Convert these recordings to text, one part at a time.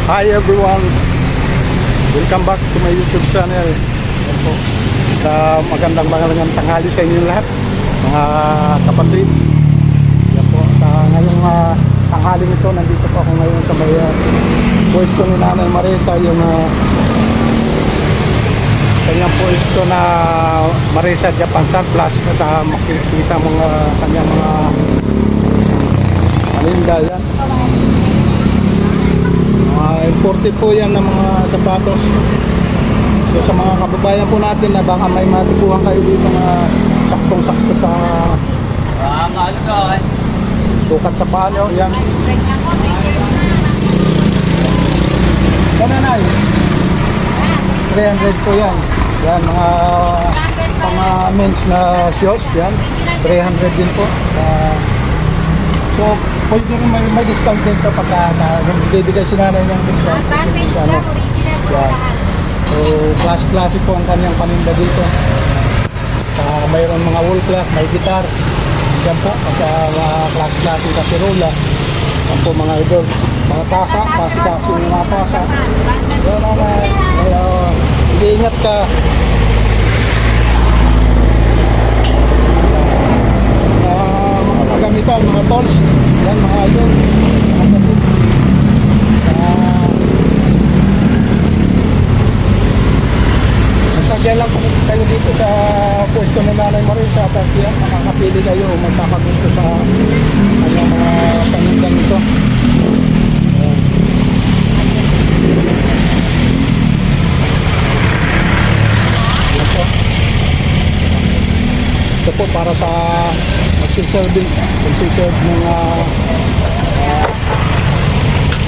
Hi everyone, welcome back to my YouTube channel. Yan po. Magandang tanghali sa inyo lahat, mga kapatid. Yan po. Ngayong tanghali nito, nandito po ako ngayon sa may pwesto ni Nanay Marisa, yung kanyang pwesto na Marisa Japan Surplus. At makikita mo kanyang mga paninda yan. Imported po yan ng mga sapatos. So sa mga kababayan po natin na baka may matipuhan kayo dito na saktong-sakto sa sukat sa paa nyo, yan. Nanay, 300 po yan. Yan, mga men's na shoes, yan. 300 din po. So, pwede rin may discount din ito pagka bibigay si nanay ng discount. Advantage lang, original po lahat. So, classic po ang kanyang paninda dito. Mayroon mga wall clock, may guitar. Yan po, pagka classic kasirola. Yan po mga idol. Mga tasa, kasi yung mga tasa. Yan, hindi-ingat ka. Mga kagamitan, mga tools. Yan mga idol. Magsagyan lang kung kayo dito sa pwesto ng Nanay Marisa at yan, makakapili kayo o magkakagusto sa mga panindang ito. Ito po para sa magsiserve ng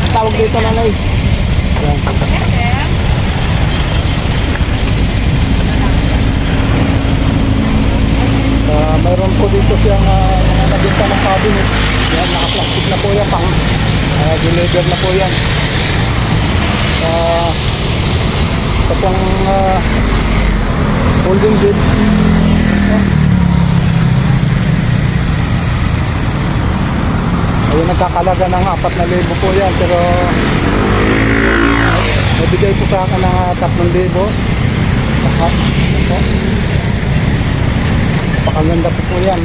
tawag dito nanay. Yan. Yes, sir. Mayroon po dito siyang mga nabinta ng cabinet. Yan, naka-plastic na po yan, pang deliver na po yan. Ito pong holding bed. Ayun, nagkakalaga ng 4,000 po yan, pero nabigay po sa akin ng 3,000. Napakaganda po yan.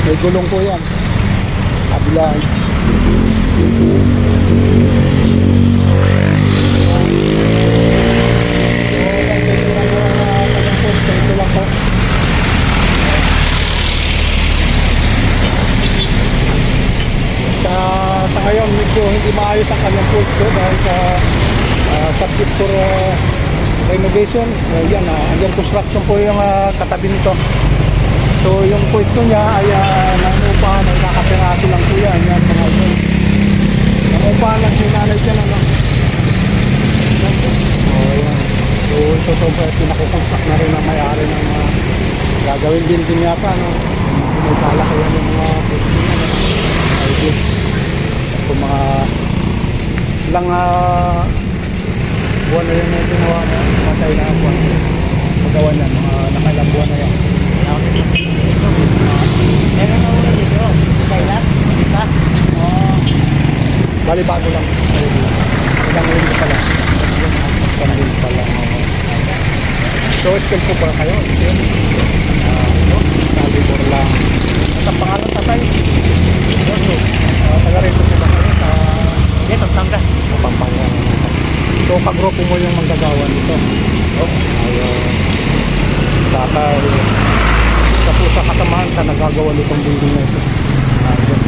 May gulong po yan. Kabilaan. Ito lang po. Sa ngayon medyo hindi maayos ang kanyang pwesto dahil sa subject for renovation. Yan, hanggang construction po yung katabi nito. So yung pwesto niya ay nangupahan ay nakapiraso lang po yan. Yan mga yun. Nangupahan lang si nanay dyan, ano. So ito pinakukonstruct na rin ang may-ari ng gagawin din yata, no. May kalakayan yung mga pwesto niya, no. Kung mga ilang buwan na yan na ginawa na matay na buwan magawa niya, mga nakailang buwan na yan. Meron na ulo dito. Kailan? Diba? Bali bago lang ilang rin pala panahil pala. So skill po ba kayo? Salibor lang. At ang pangalan tatay? Taga rin po ba kayo sa Pampanga. Pampanga? So pag-grupo mo yung manggagawa nito. Ayun. Tatay isa po sa kasamahan sa nagagawa nitong building na ito. Ayun.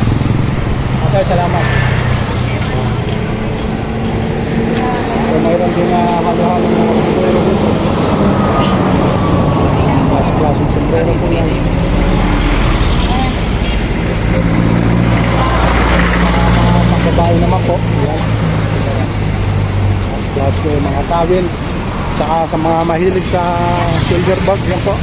Okay, salamat. So mayroon din na halo-halo ng sombrero dito. Klaseng sombrero po yan. Pagbabae naman po. Yan. Plus mga tawin. Tsaka sa mga mahilig sa silver bag. Yan po.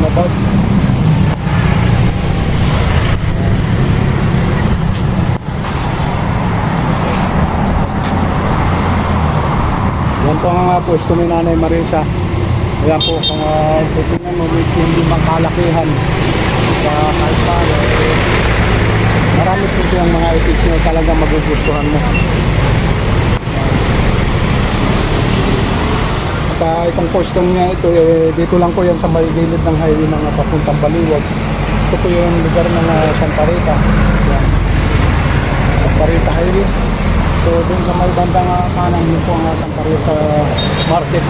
Na bag. Yan po ang pwesto ni Nanay Marisa. Ayan po, kung titignan mo, medyo hindi makalakihan sa kalsada. Marami po siyang mga itiks na talaga magugustuhan mo. At itong custom niya ito, dito lang po yan sa may gilid ng highway ng papuntang Baliwag. Ito po yung lugar ng Santa Rita. Yan. Santa Rita Highway. So doon sa may bandang kanan yun po ang Santa Rita Market.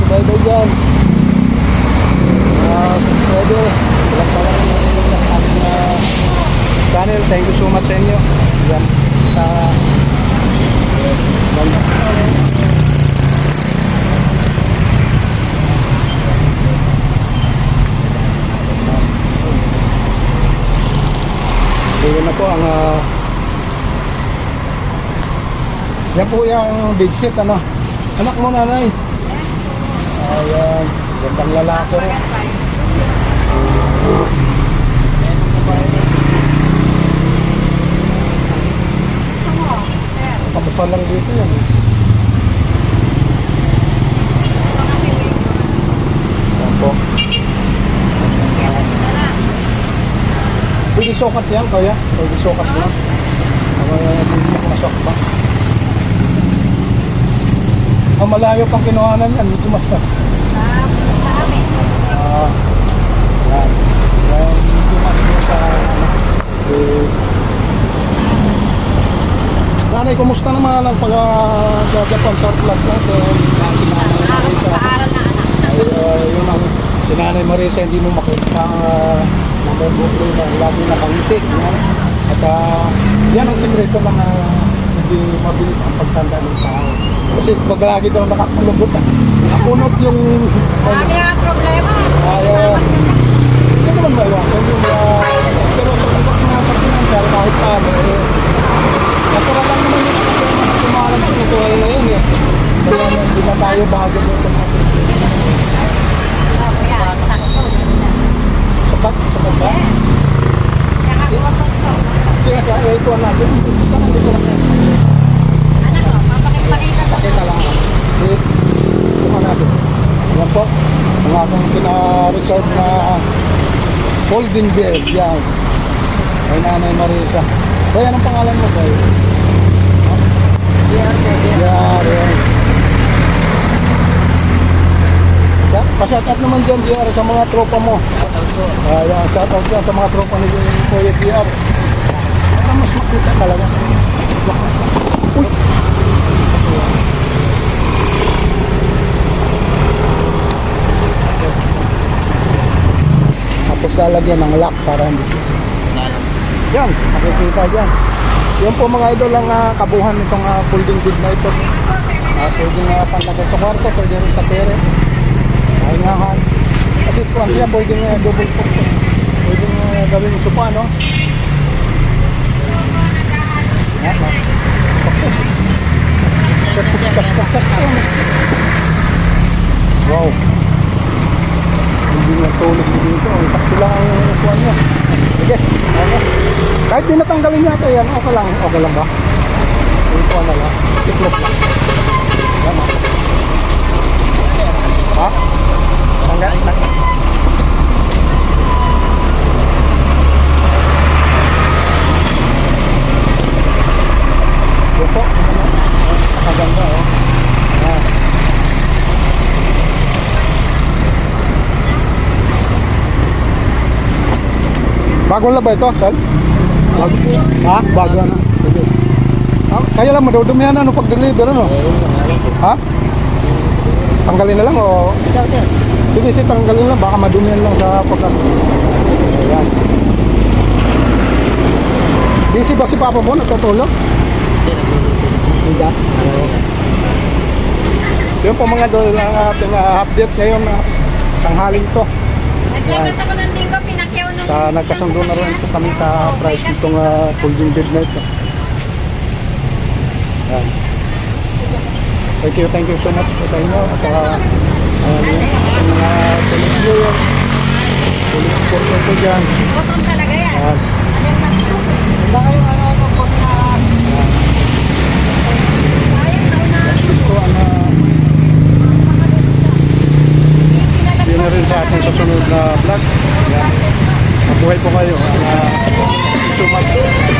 Bye-bye dyan. Pwede. Walang palang ng ating channel. Thank you so much sa inyo. Yan. Sa ganda. Yan na po ang yan po yung big shit ano. Anak mo nanay. Ayan, gandang lalaki rin. Kapapa lang dito yan. Ayan po. Pwede sokat yan, kaya? Pwede sokat mo. Pwede masok ba? Ang malayo pang kinuhanan yan, medyo mas Sa amin. yan. Yan, medyo mas sa nanay, kumusta naman ang pag-Japan surplus natin? Pag-aaral na anak. Yun ang si Nanay Marisa, hindi mo makita ang nabubuklo na lagi nakangiti. Yan. At yan ang sekreto ng hindi mabilis ang pagtanda ng tao. Kasi pag lagi daw nakakulubot, nakunot yung Marami ang problema. hindi naman maiwasan yung pero sa pagkat mga pagkinansyal kahit paano natural lang naman yung sumalang sa buhay na yun kaya hindi na tayo bago doon sa mga Yan, sakto. sapat ba? Yes. Nakakuha po ito. Sige sa ito natin hindi ko lang Anak ko, papakipakita to. pakita lang buka natin yan po ang aking pina-reserve na folding bed yan ay Nanay Marisa. Kaya anong pangalan mo ba? Yan. Pa-shoutout naman dyan, DR, sa mga tropa mo. Yan, shoutout dyan sa mga tropa ni Kuya DR. Mas makita talaga. Uy! Tapos lalagyan ng lock para hindi. Yan, makikita dyan. Yan po mga idol ang kabuhan nitong folding bed na ito. Pwede nga panlagay sa kwarto, pwede rin sa terrace. Kahingahan. Kasi po ang yan, pwede nga double po. Pwede nga gawin yung sopa, no? Yan, tapos. Wow. Hindi nga tulog mo dito. Sakto lang ang upuan niya. Sige, okay. Kahit di natanggalin niya ito yan, okay lang ba? Upuan na lang. Islop lang. Tama. Ha? Tanggal? Yun po. Nakaganda, oh. Yan. Bago na ba ito, Tal? Bago. Ha? Bago na. Sige. Kaya lang, madudumihan na pag deliver, ano? Ha? Tanggalin na lang o? Sige, tanggalin lang. Baka madumihan lang sa pagkat. Ayan. Busy ba si Papa mo? Nagtutulog? Hindi. Yun po mga doon ang ating update ngayon. Tanghalin to. Naglagas ako ng linggo, pinakyaw nung nagkasundo na rin po kami sa price nitong folding bed na ito. Yan. Thank you so much po sa inyo at yung mga solid viewer, solid supporter po dyan. Button talaga yan. Yan. Wala kayong ano po na... Sayang daw na... Ito ang yun na rin sa ating susunod na vlog. Yan. Mabuhay po kayo. Thank you so much.